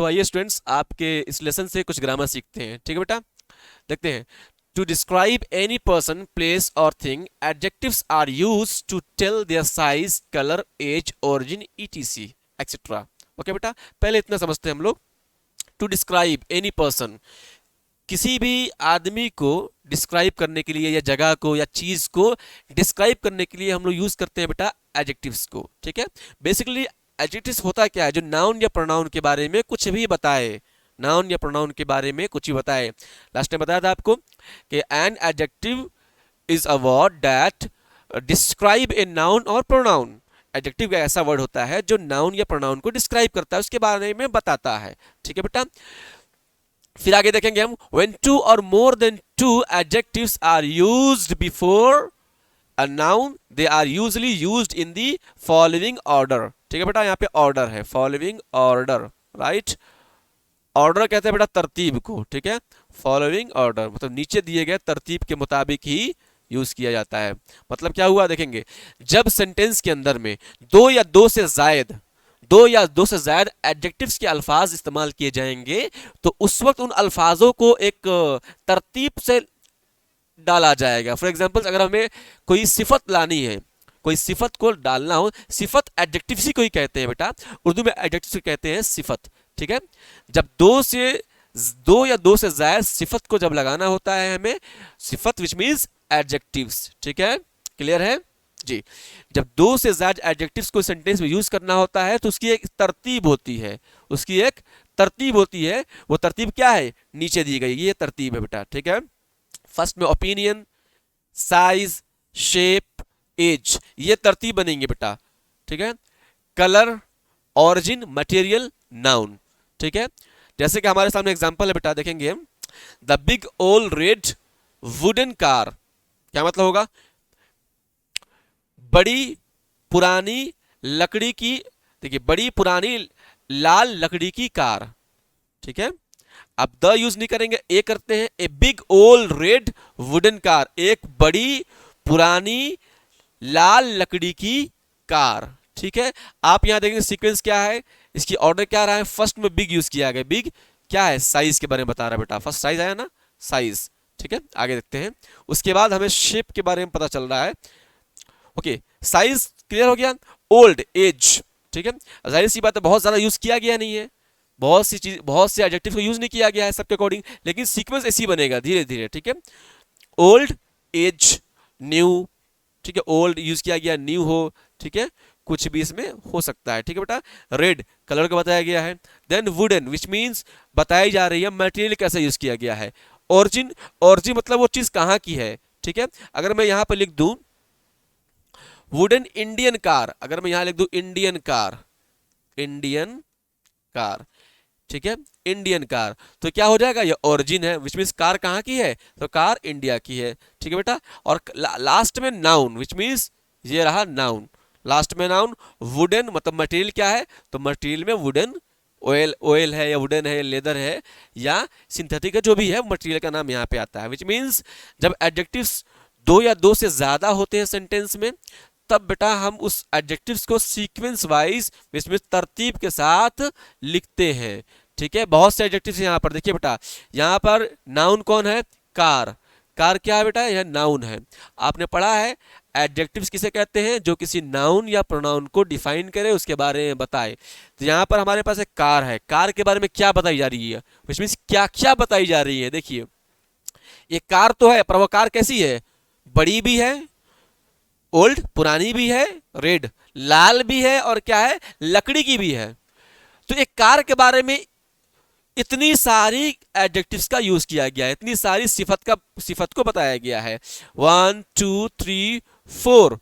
तो आइए स्टूडेंट्स, आपके इस लेसन से कुछ ग्रामर सीखते हैं। ठीक है बेटा, देखते हैं। To describe any person, place और thing, adjectives are used to tell their size, colour, age, origin, ETC etcetera. Okay बेटा, पहले इतना समझते हैं हम लोग। टू डिस्क्राइब एनी पर्सन, किसी भी आदमी को डिस्क्राइब करने के लिए, या जगह को या चीज को डिस्क्राइब करने के लिए हम लोग यूज करते हैं बेटा एडजेक्टिव्स को। ठीक है, बेसिकली एडजेक्टिव्स होता क्या है, जो नाउन या प्रोनाउन के बारे में कुछ भी बताए, नाउन या प्रोनाउन के बारे में कुछ भी बताए। लास्ट टाइम बताया था आपको कि an adjective is a word that describe a noun और प्रोनाउन। एडजेक्टिव ऐसा वर्ड होता है जो नाउन या प्रोनाउन को डिस्क्राइब करता है, उसके बारे में बताता है। ठीक है बेटा, फिर आगे देखेंगे हम। when two or more than two adjectives are used before a noun, they are usually used in the following order। ठीक है बेटा, यहाँ पे ऑर्डर है, फॉलोइंग ऑर्डर, राइट। ऑर्डर कहते हैं बेटा तरतीब को। ठीक है, फॉलोइंग ऑर्डर मतलब नीचे दिए गए तरतीब के मुताबिक ही यूज किया जाता है। मतलब क्या हुआ देखेंगे, जब सेंटेंस के अंदर में दो या दो से ज्यादा एडजेक्टिव्स के अल्फाज इस्तेमाल किए जाएंगे, तो उस वक्त उन अल्फाजों को एक तरतीब से डाला जाएगा। फॉर एग्जाम्पल, अगर हमें कोई सिफत लानी है, कोई सिफत को डालना हो, सिफत एडजेक्टिव्स ही कोई कहते हैं बेटा, उर्दू में एडजेक्टिव्स कहते हैं सिफत। ठीक है, जब दो या दो से ज्यादा सिफत को जब लगाना होता है हमें, सिफत विच मीन्स एडजेक्टिव्स। ठीक है, क्लियर है जी। जब दो से ज्यादा एडजेक्टिव्स को सेंटेंस में यूज करना होता है तो उसकी एक तरतीब होती है, उसकी एक तरतीब होती है। वो तरतीब क्या है, नीचे दी गई ये तरतीब है बेटा। ठीक है, फर्स्ट में ओपिनियन, साइज, शेप, एज, ये तरतीब बनेंगे बेटा। ठीक है, कलर, ऑरिजिन, मटेरियल, नाउन। ठीक है, जैसे कि हमारे सामने एग्जांपल है बेटा, देखेंगे हम। द बिग ओल रेड वुडन कार, क्या मतलब होगा, बड़ी पुरानी लकड़ी की, देखिए बड़ी पुरानी लाल लकड़ी की कार। ठीक है, अब द यूज नहीं करेंगे, ए करते हैं। A big old red wooden car, एक बड़ी पुरानी लाल लकड़ी की कार। ठीक है, आप यहां देखेंगे सीक्वेंस क्या है, इसकी ऑर्डर क्या रहा है। फर्स्ट में बिग यूज किया गया, बिग क्या है, साइज के बारे में बता रहा है बेटा, फर्स्ट साइज आया ना, साइज। ठीक है, आगे देखते हैं। उसके बाद हमें शेप के बारे में पता चल रहा है। ओके, साइज क्लियर हो गया। Old, age. ठीक है, जाहिर सी बात है बहुत ज्यादा यूज किया गया नहीं है, बहुत सी चीज, बहुत से एडजेक्टिव को यूज नहीं किया गया है सबके अकॉर्डिंग, लेकिन सीक्वेंस ऐसी बनेगा धीरे धीरे। ठीक है, ओल्ड, एज, न्यू। ठीक है, ओल्ड यूज किया गया, न्यू हो। ठीक है, कुछ भी इसमें हो सकता है। ठीक है बेटा, रेड कलर का बताया गया है। देन वुडन विच मीन्स बताई जा रही है मटेरियल कैसे यूज किया गया है। ओरिजिन, ओरिजिन मतलब वो चीज कहां की है। ठीक है, अगर मैं यहां पर लिख दूं वुडन इंडियन कार, अगर मैं यहां लिख दूं इंडियन कार, इंडियन कार। ठीक है, इंडियन कार, तो क्या हो जाएगा, ये ओरिजिन है, विच मीन्स कार कहां की है, तो कार इंडिया की है। ठीक है बेटा, और लास्ट में नाउन विच मीन्स ये रहा नाउन, लास्ट में नाउन। वुडन मतलब मटेरियल क्या है, तो मटेरियल में वुडन, ऑयल, ऑयल है या वुडन है, लेदर है या सिंथेटिक है, जो भी है मटेरियल का नाम यहाँ पे आता है। विच मीन्स जब एडजेक्टिव्स दो या दो से ज्यादा होते हैं सेंटेंस में, तब बेटा हम उस एडजेक्टिव्स को सीक्वेंस वाइज इसमें तरतीब के साथ लिखते हैं। ठीक है, बहुत से एडजेक्टिव्स यहाँ पर देखिए बेटा, यहाँ पर नाउन कौन है, कार। कार क्या है बेटा, यह नाउन है। आपने पढ़ा है एडजेक्टिव्स किसे कहते हैं, जो किसी नाउन या प्रोनाउन को डिफाइन करे, उसके बारे में बताए। तो यहाँ पर हमारे पास एक कार है, कार के बारे में क्या बताई जा रही है, विच मीन्स क्या क्या बताई जा रही है। देखिए ये कार तो है, पर वो कार कैसी है, बड़ी भी है, ओल्ड पुरानी भी है, रेड लाल भी है, और क्या है, लकड़ी की भी है। तो एक कार के बारे में इतनी सारी एडजेक्टिव्स का यूज किया गया है, इतनी सारी सिफत को बताया गया है। 1 2 3 4,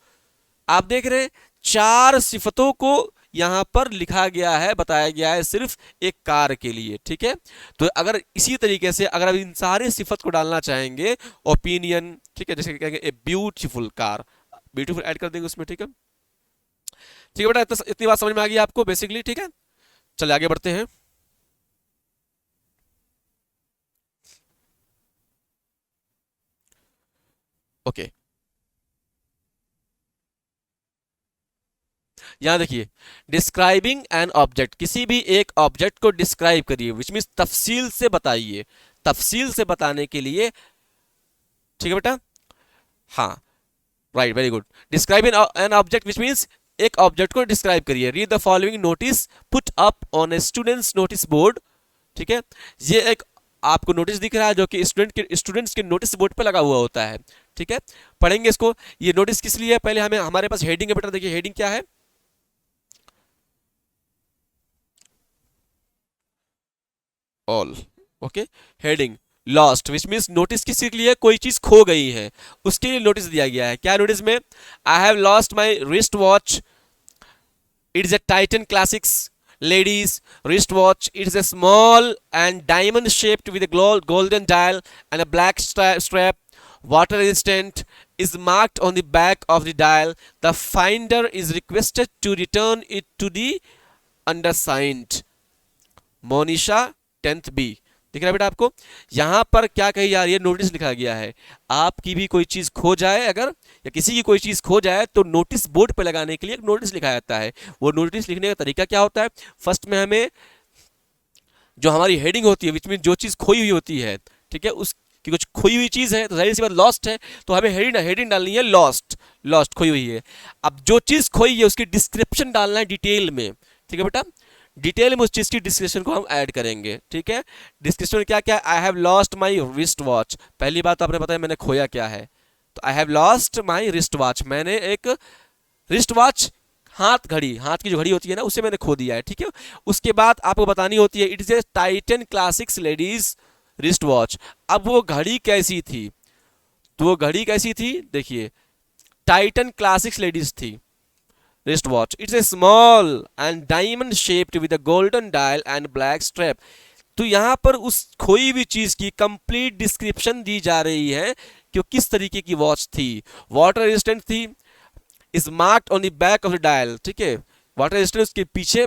आप देख रहे हैं चार सिफतों को यहां पर लिखा गया है, बताया गया है सिर्फ एक कार के लिए। ठीक है, तो अगर इसी तरीके से अगर आप इन सारे सिफत को डालना चाहेंगे, ओपिनियन, ठीक है, जैसे कहेंगे a beautiful car, beautiful add कर देंगे उसमें। ठीक है, ठीक है बेटा, इतनी बात समझ में आ गई आपको बेसिकली। ठीक है, चलिए आगे बढ़ते हैं। ओके, यहां देखिए, डिस्क्राइबिंग एन ऑब्जेक्ट, किसी भी एक ऑब्जेक्ट को डिस्क्राइब करिए, विच मीन्स तफसील से बताइए, तफसील से बताने के लिए, ठीक है बेटा, हाँ, right, very good. Describe an object which means एक ऑब्जेक्ट को डिस्क्राइब करिए। Read the following notice put up on A students notice board, ठीक है, ये एक आपको नोटिस दिख रहा है जो कि स्टूडेंट्स के नोटिस बोर्ड पे लगा हुआ होता है, ठीक है, पढ़ेंगे इसको। ये नोटिस किस लिए है, पहले हमें, हमारे पास हेडिंग है बेटा, देखिए हेडिंग क्या है, all, okay, heading lost which means notice किसी के लिए, कोई चीज खो गई है उसके लिए नोटिस दिया गया है। क्या नोटिस में, I have lost my wrist watch, it is a Titan Classics ladies wristwatch. It is a small and diamond shaped with a golden dial and a black strap. Water resistant. Is marked on the back of the dial. The finder is requested to return it to the undersigned. Monisha 10th B। दिख रहा है बेटा आपको, यहां पर क्या कही जा रही है, नोटिस लिखा गया है। आपकी भी कोई चीज खो जाए अगर, या किसी की कोई चीज खो जाए, तो नोटिस बोर्ड पे लगाने के लिए एक नोटिस लिखा जाता है। वो नोटिस लिखने का तरीका क्या होता है, फर्स्ट में हमें जो हमारी हेडिंग होती है, विच मीन जो चीज खोई हुई होती है, ठीक है, उसकी कुछ खोई हुई चीज है, तो जाहिर सी बात लॉस्ट है, तो हमें हेडिंग डालनी है लॉस्ट, लॉस्ट खोई हुई है। अब जो चीज खोई है उसकी डिस्क्रिप्शन डालना है डिटेल में, ठीक है बेटा, डिटेल में उस चीज की डिस्क्रिप्शन को हम ऐड करेंगे, ठीक है। डिस्क्रिप्शन में क्या क्या, I have lost my wrist watch, पहली बात तो आपने पता है मैंने खोया क्या है, तो I have lost my wrist watch, मैंने एक रिस्ट वॉच, हाथ घड़ी, हाथ की जो घड़ी होती है ना, उसे मैंने खो दिया है, ठीक है। उसके बाद आपको बतानी होती है, it is a Titan classics ladies wrist watch. अब वो घड़ी कैसी थी, तो वो घड़ी कैसी थी, देखिए टाइटन क्लासिक्स लेडीज थी wristwatch. It's a small and diamond shaped with a golden dial and black strap. तो यहां पर उस खोई हुई चीज की कंप्लीट डिस्क्रिप्शन दी जा रही है कि वो किस तरीके की वॉच थी। वाटर रेजिस्टेंट थी, is marked on the back of the dial, ठीक है, वाटर रेजिस्टेंट उसके पीछे,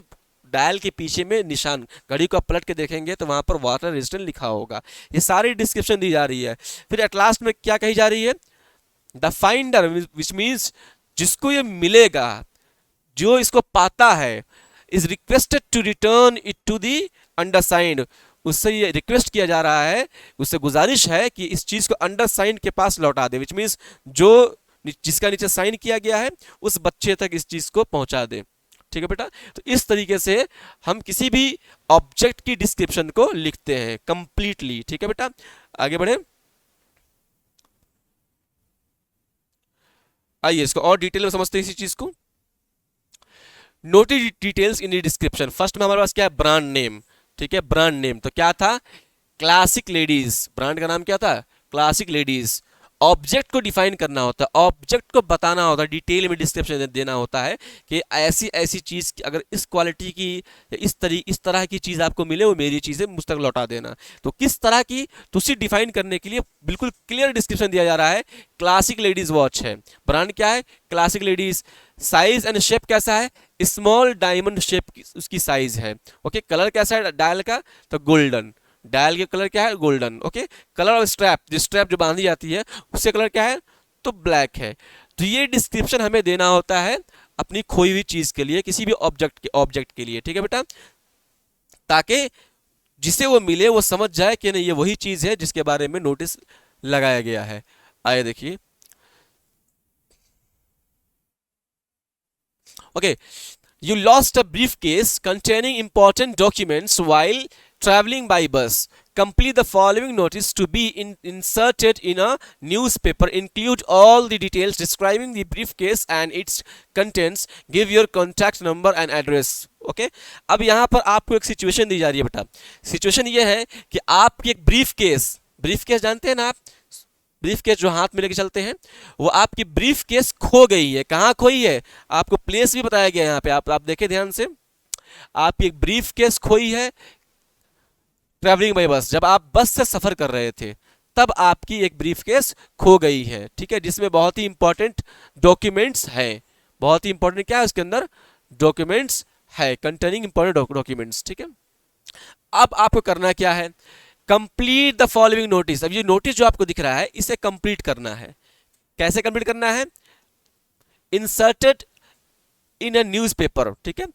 डायल के पीछे में निशान, घड़ी को आप पलट के देखेंगे तो वहां पर वाटर रेजिस्टेंट लिखा होगा। ये सारी डिस्क्रिप्शन दी जा रही है। फिर एट लास्ट में क्या कही जा रही है, द फाइंडर विच मीन्स जिसको ये मिलेगा, जो इसको पाता है, is requested to return it to the undersigned, उससे ये रिक्वेस्ट किया जा रहा है, उससे गुजारिश है कि इस चीज को अंडरसाइंड के पास लौटा दे, विच मीन्स जो जिसका नीचे साइन किया गया है उस बच्चे तक इस चीज को पहुंचा दे, ठीक है बेटा। तो इस तरीके से हम किसी भी ऑब्जेक्ट की डिस्क्रिप्शन को लिखते हैं कंप्लीटली, ठीक है बेटा। आगे बढ़े, आइए इसको और डिटेल में समझते हैं इसी चीज को। Notice details in description, first में हमारे पास क्या है, ब्रांड नेम, ठीक है, ब्रांड नेम तो क्या था, क्लासिक लेडीज, ब्रांड का नाम क्या था, क्लासिक लेडीज। ऑब्जेक्ट को डिफाइन करना होता है, ऑब्जेक्ट को बताना होता है, डिटेल में डिस्क्रिप्शन देना होता है कि ऐसी ऐसी चीज अगर इस क्वालिटी की या इस तरह की चीज आपको मिले, वो मेरी चीजें मुझ तक लौटा देना। तो किस तरह की, तो उसी डिफाइन करने के लिए बिल्कुल क्लियर डिस्क्रिप्शन दिया जा रहा है। क्लासिक लेडीज वॉच है, ब्रांड क्या है, classic ladies, size and shape कैसा है, स्मॉल डायमंड शेप उसकी साइज है, ओके। कलर कैसा है डायल का, तो गोल्डन, डायल के कलर क्या है, golden, okay. Colour of strap, strap जो बांधी जाती है उससे कलर क्या है, तो ब्लैक है। तो ये डिस्क्रिप्शन हमें देना होता है अपनी खोई हुई चीज के लिए, किसी भी ऑब्जेक्ट के लिए, ठीक है बेटा, ताकि जिसे वो मिले वो समझ जाए कि नहीं ये वही चीज है जिसके बारे में नोटिस लगाया गया है। आइए देखिए, okay, you lost a briefcase containing important documents while traveling by bus. Complete the following notice to be inserted in a newspaper. Include all the details describing the briefcase and its contents. Give your contact number and address. Okay? अब यहाँ पर आपको एक situation दी जा रही है बेटा। Situation ये है कि आपकी एक ब्रीफ केस जानते हैं ना आप, ब्रीफ केस जो हाथ में लेके चलते हैं, वो आपकी ब्रीफ केस खो गई है। कहाँ खोई है, आपको प्लेस भी बताया गया है यहाँ पे, आप देखें ध्यान से, आपकी एक ब्रीफ केस खोई है ट्रैवलिंग बाय बस, जब आप बस से सफर कर रहे थे तब आपकी एक ब्रीफ केस खो गई है, ठीक है, जिसमें बहुत ही इंपॉर्टेंट डॉक्यूमेंट्स हैं। बहुत ही इंपॉर्टेंट क्या है उसके अंदर, डॉक्यूमेंट्स है, कंटेनिंग इंपॉर्टेंट डॉक्यूमेंट्स, ठीक है। अब आपको करना क्या है, कंप्लीट द फॉलोइंग नोटिस। अब ये नोटिस जो आपको दिख रहा है इसे कंप्लीट करना है। कैसे कंप्लीट करना है, इंसर्टेड इन अ न्यूज़पेपर, ठीक है।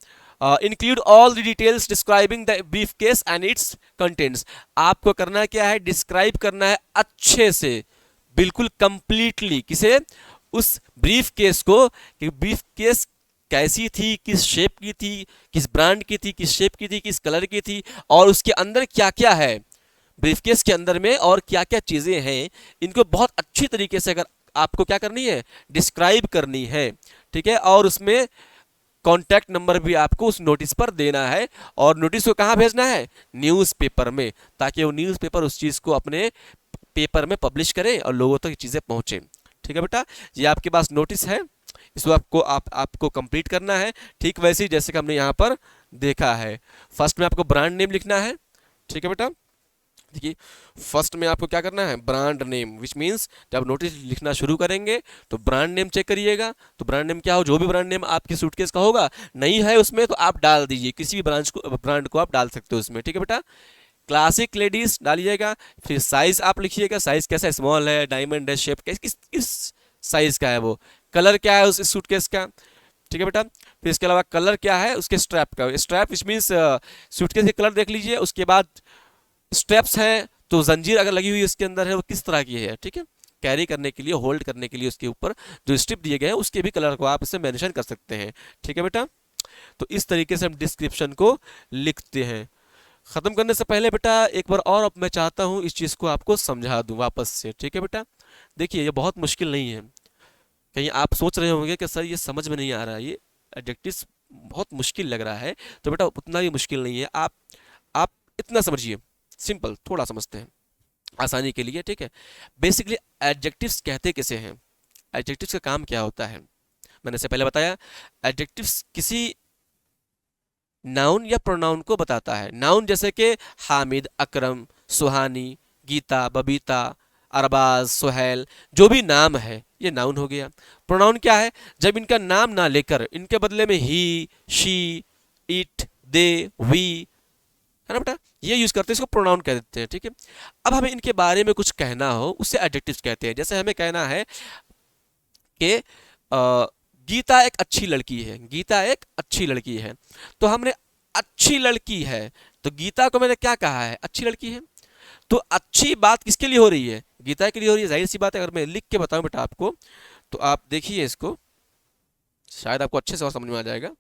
Include all the details describing the brief case and it's contents. आपको करना क्या है, डिस्क्राइब करना है अच्छे से, बिल्कुल कंप्लीटली, किसे, उस ब्रीफ केस को, कि ब्रीफ केस कैसी थी, किस शेप की थी, किस ब्रांड की थी, किस शेप की थी, किस कलर की थी, और उसके अंदर क्या क्या है ब्रीफकेस के अंदर में, और क्या क्या चीज़ें हैं, इनको बहुत अच्छी तरीके से अगर आपको क्या करनी है, डिस्क्राइब करनी है, ठीक है। और उसमें कॉन्टैक्ट नंबर भी आपको उस नोटिस पर देना है, और नोटिस को कहाँ भेजना है, न्यूज़पेपर में, ताकि वो न्यूज़पेपर उस चीज़ को अपने पेपर में पब्लिश करे और लोगों तक चीज़ें पहुँचे, ठीक है बेटा। ये आपके पास नोटिस है, इसको आपको कंप्लीट करना है, ठीक वैसे ही जैसे कि हमने यहाँ पर देखा है। फर्स्ट में आपको ब्रांड नेम लिखना है, ठीक है बेटा। देखिए फर्स्ट में आपको क्या करना है, ब्रांड नेम, विच मीन्स जब नोटिस लिखना शुरू करेंगे तो ब्रांड नेम चेक करिएगा। तो ब्रांड नेम क्या हो, जो भी ब्रांड नेम आपकी सूटकेस का होगा, नहीं है उसमें तो आप डाल दीजिए, किसी भी ब्रांड को आप डाल सकते हो उसमें, ठीक है बेटा। क्लासिक लेडीज डालिएगा, फिर साइज आप लिखिएगा, साइज कैसा है, स्मॉल है, डायमंड है, शेप किस साइज का है वो, कलर क्या है उस सूटकेस का, ठीक है बेटा। फिर इसके अलावा कलर क्या है उसके स्ट्रैप का, स्ट्रैप विच मीन्स सूटकेस के कलर देख लीजिए। उसके बाद स्टेप्स हैं, तो जंजीर अगर लगी हुई उसके अंदर है वो किस तरह की है, ठीक है। कैरी करने के लिए, होल्ड करने के लिए उसके ऊपर जो स्ट्रिप दिए गए हैं उसके भी कलर को आप इससे मेंशन कर सकते हैं, ठीक है बेटा। तो इस तरीके से हम डिस्क्रिप्शन को लिखते हैं। ख़त्म करने से पहले बेटा एक बार और अब मैं चाहता हूँ इस चीज़ को आपको समझा दूँ वापस से, ठीक है बेटा। देखिए ये बहुत मुश्किल नहीं है, कहीं आप सोच रहे होंगे कि सर ये समझ में नहीं आ रहा है, ये एडजेक्टिव्स बहुत मुश्किल लग रहा है, तो बेटा उतना भी मुश्किल नहीं है। आप इतना समझिए, सिंपल थोड़ा समझते हैं आसानी के लिए, ठीक है। बेसिकली एडजेक्टिव्स कहते किसे हैं, एडजेक्टिव्स का काम क्या होता है, मैंने इससे पहले बताया। एडजेक्टिव्स किसी नाउन या प्रोनाउन को बताता है। नाउन जैसे कि हामिद, अकरम, सुहानी, गीता, बबीता, अरबाज, सुहेल, जो भी नाम है ये नाउन हो गया। प्रोनाउन क्या है, जब इनका नाम ना लेकर इनके बदले में ही, शी, इट, दे, वी, है ना बेटा, ये यूज करते हैं, इसको प्रोनाउन कह देते हैं, ठीक है। अब हमें इनके बारे में कुछ कहना हो उससे एडजेक्टिव्स कहते हैं। जैसे हमें कहना है कि गीता एक अच्छी लड़की है, गीता एक अच्छी लड़की है, तो हमने अच्छी लड़की है, तो गीता को मैंने क्या कहा है, अच्छी लड़की है। तो अच्छी बात किसके लिए हो रही है, गीता के लिए हो रही है, जाहिर सी बात है। अगर मैं लिख के बताऊं बेटा आपको, तो आप देखिए इसको, शायद आपको अच्छे से और समझ में आ जाएगा।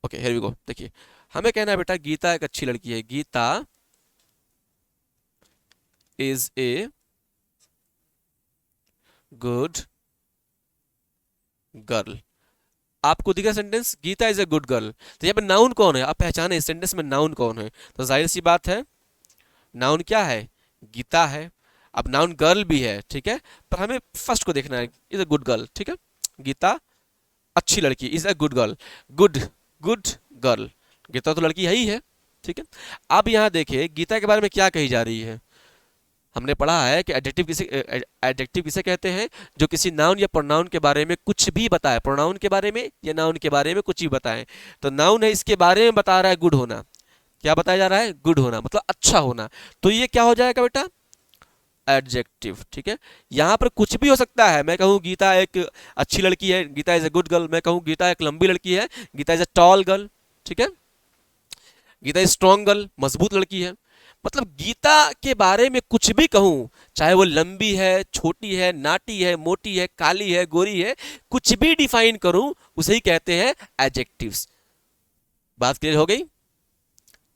Okay here we go. देखिए हमें कहना है बेटा गीता एक अच्छी लड़की है, Geeta is a good girl. आपको दिखा sentence, Geeta is a good girl, तो यहाँ पे नाउन कौन है, आप पहचाने इस सेंटेंस में नाउन कौन है, तो जाहिर सी बात है नाउन क्या है, गीता है। अब नाउन गर्ल भी है, ठीक है, पर हमें फर्स्ट को देखना है, इज ए गुड गर्ल, ठीक है। गीता अच्छी लड़की, is a good girl, good good girl, Geeta तो लड़की है ही है, ठीक है। अब यहाँ देखिए गीता के बारे में क्या कही जा रही है, हमने पढ़ा है कि एडजेक्टिव किसे कहते हैं, जो किसी नाउन या प्रोनाउन के बारे में कुछ भी बताए, प्रोनाउन के बारे में या नाउन के बारे में कुछ भी बताएं। तो नाउन है, इसके बारे में बता रहा है गुड होना, क्या बताया जा रहा है, गुड होना, मतलब अच्छा होना, तो ये क्या हो जाएगा बेटा, एडजेक्टिव, ठीक है। यहाँ पर कुछ भी हो सकता है, मैं कहूँ गीता एक अच्छी लड़की है, Geeta is a good girl, मैं कहूँ गीता एक लंबी लड़की है, Geeta is a tall girl, ठीक है, गीता इज स्ट्रॉन्ग गर्ल, मजबूत लड़की है। मतलब गीता के बारे में कुछ भी कहूँ, चाहे वो लंबी है, छोटी है, नाटी है, मोटी है, काली है, गोरी है, कुछ भी डिफाइन करूं उसे ही कहते हैं एडजेक्टिव्स। बात क्लियर हो गई,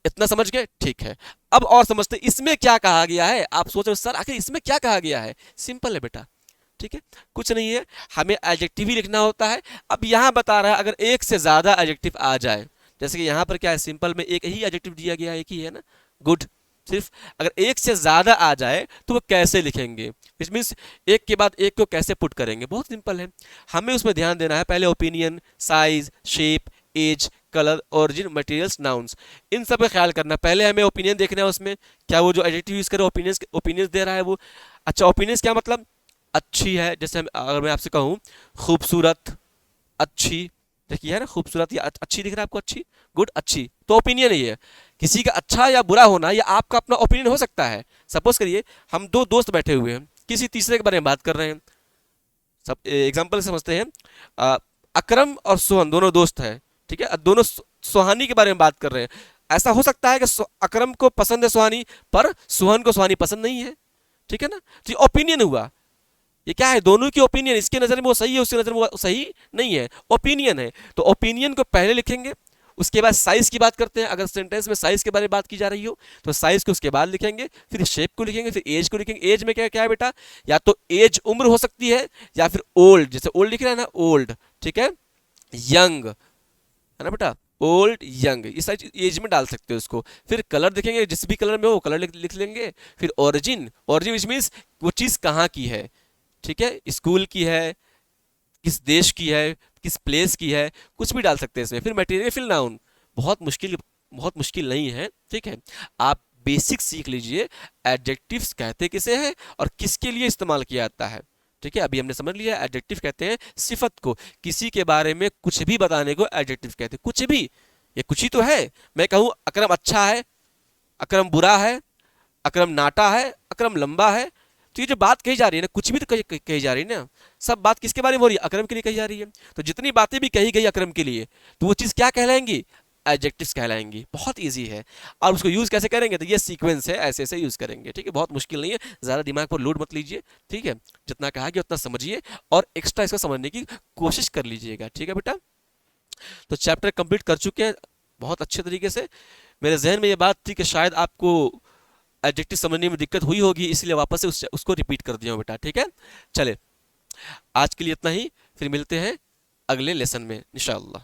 इतना समझ गए, ठीक है। अब और समझते इसमें क्या कहा गया है। आप सोच रहे सर आखिर इसमें क्या कहा गया है, सिंपल है बेटा, ठीक है, कुछ नहीं है, हमें एडजेक्टिव ही लिखना होता है। अब यहां बता रहा है अगर एक से ज्यादा एडजेक्टिव आ जाए, जैसे कि यहां पर क्या है, सिंपल में एक ही एडजेक्टिव दिया गया, एक ही है ना, गुड, सिर्फ अगर एक से ज्यादा आ जाए तो वो कैसे लिखेंगे, विच मीन्स एक के बाद एक को कैसे पुट करेंगे, बहुत सिंपल है। हमें उसमें ध्यान देना है, पहले opinion, size, shape, age, colour, origin, materials, nouns, इन सब का ख्याल करना। पहले हमें ओपिनियन देखना है, उसमें क्या वो जो एडजेक्टिव यूज करे ओपिनियंस दे रहा है वो, अच्छा ओपिनियंस क्या मतलब, अच्छी है, जैसे अगर मैं आपसे कहूँ खूबसूरत, अच्छी, देखिए है ना खूबसूरत, या अच्छी दिख रहा है आपको, अच्छी, गुड, अच्छी, तो ओपिनियन ही है। किसी का अच्छा या बुरा होना या आपका अपना ओपिनियन हो सकता है। सपोज करिए हम दो दोस्त बैठे हुए हैं, किसी तीसरे के बारे में बात कर रहे हैं, सब एग्जांपल समझते हैं, अकरम और सोहन दोनों दोस्त हैं, ठीक है, दोनों सुहानी के बारे में बात कर रहे हैं। ऐसा हो सकता है कि अकरम को पसंद है सुहानी पर सोहन को सुहानी पसंद नहीं है, ठीक है ना। तो ये ओपिनियन हुआ, ये क्या है, दोनों की ओपिनियन, इसके नज़र में वो सही है, उसके नज़र में वो सही नहीं है, ओपिनियन है। तो ओपिनियन को पहले लिखेंगे, उसके बाद साइज की बात करते हैं। अगर सेंटेंस में साइज के बारे में बात की जा रही हो तो साइज को उसके बाद लिखेंगे, फिर शेप को लिखेंगे, फिर एज को लिखेंगे। एज में क्या क्या है बेटा, या तो एज उम्र हो सकती है, या फिर ओल्ड, जैसे ओल्ड लिख रहा है ना, ओल्ड, ठीक है, यंग है ना बेटा, ओल्ड यंग, इस सारी एज में डाल सकते हो उसको। फिर कलर देखेंगे, जिस भी कलर में हो वो कलर लिख लेंगे। फिर ओरिजिन, ओरिजिन विच मीन्स वो चीज़ कहाँ की है, ठीक है, स्कूल की है, किस देश की है, किस प्लेस की है, कुछ भी डाल सकते हैं इसमें। फिर मटेरियल, फिर नाउन, बहुत मुश्किल नहीं है, ठीक है। आप बेसिक सीख लीजिए, एडजेक्टिव्स कहते किसे हैं और किसके लिए इस्तेमाल किया जाता है, ठीक है। अभी हमने समझ लिया एडजेक्टिव कहते हैं सिफत को, किसी के बारे में कुछ भी बताने को एडजेक्टिव कहते हैं, कुछ भी, ये कुछ ही तो है। मैं कहूँ अकरम अच्छा है, अकरम बुरा है, अकरम नाटा है, अकरम लंबा है, तो ये जो बात कही जा रही है ना, कुछ भी तो कही जा रही है ना, सब बात किसके बारे में हो रही है, अकरम के लिए कही जा रही है। तो जितनी बातें भी कही गई अकरम के लिए, तो वो चीज़ क्या कहलाएंगी, एडजेक्टिव्स कहलाएंगी। बहुत इजी है। और उसको यूज़ कैसे करेंगे, तो ये सीक्वेंस है, ऐसे ऐसे यूज़ करेंगे, ठीक है। बहुत मुश्किल नहीं है, ज़्यादा दिमाग पर लोड मत लीजिए, ठीक है। जितना कहा गया उतना समझिए और एक्स्ट्रा इसको समझने की कोशिश कर लीजिएगा, ठीक है बेटा। तो चैप्टर कंप्लीट कर चुके हैं बहुत अच्छे तरीके से। मेरे जहन में ये बात थी कि शायद आपको एडजेक्टिव समझने में दिक्कत हुई होगी, इसलिए वापस से उसको रिपीट कर दिया हूँ बेटा, ठीक है। चले, आज के लिए इतना ही, फिर मिलते हैं अगले लेसन में इंशाअल्लाह।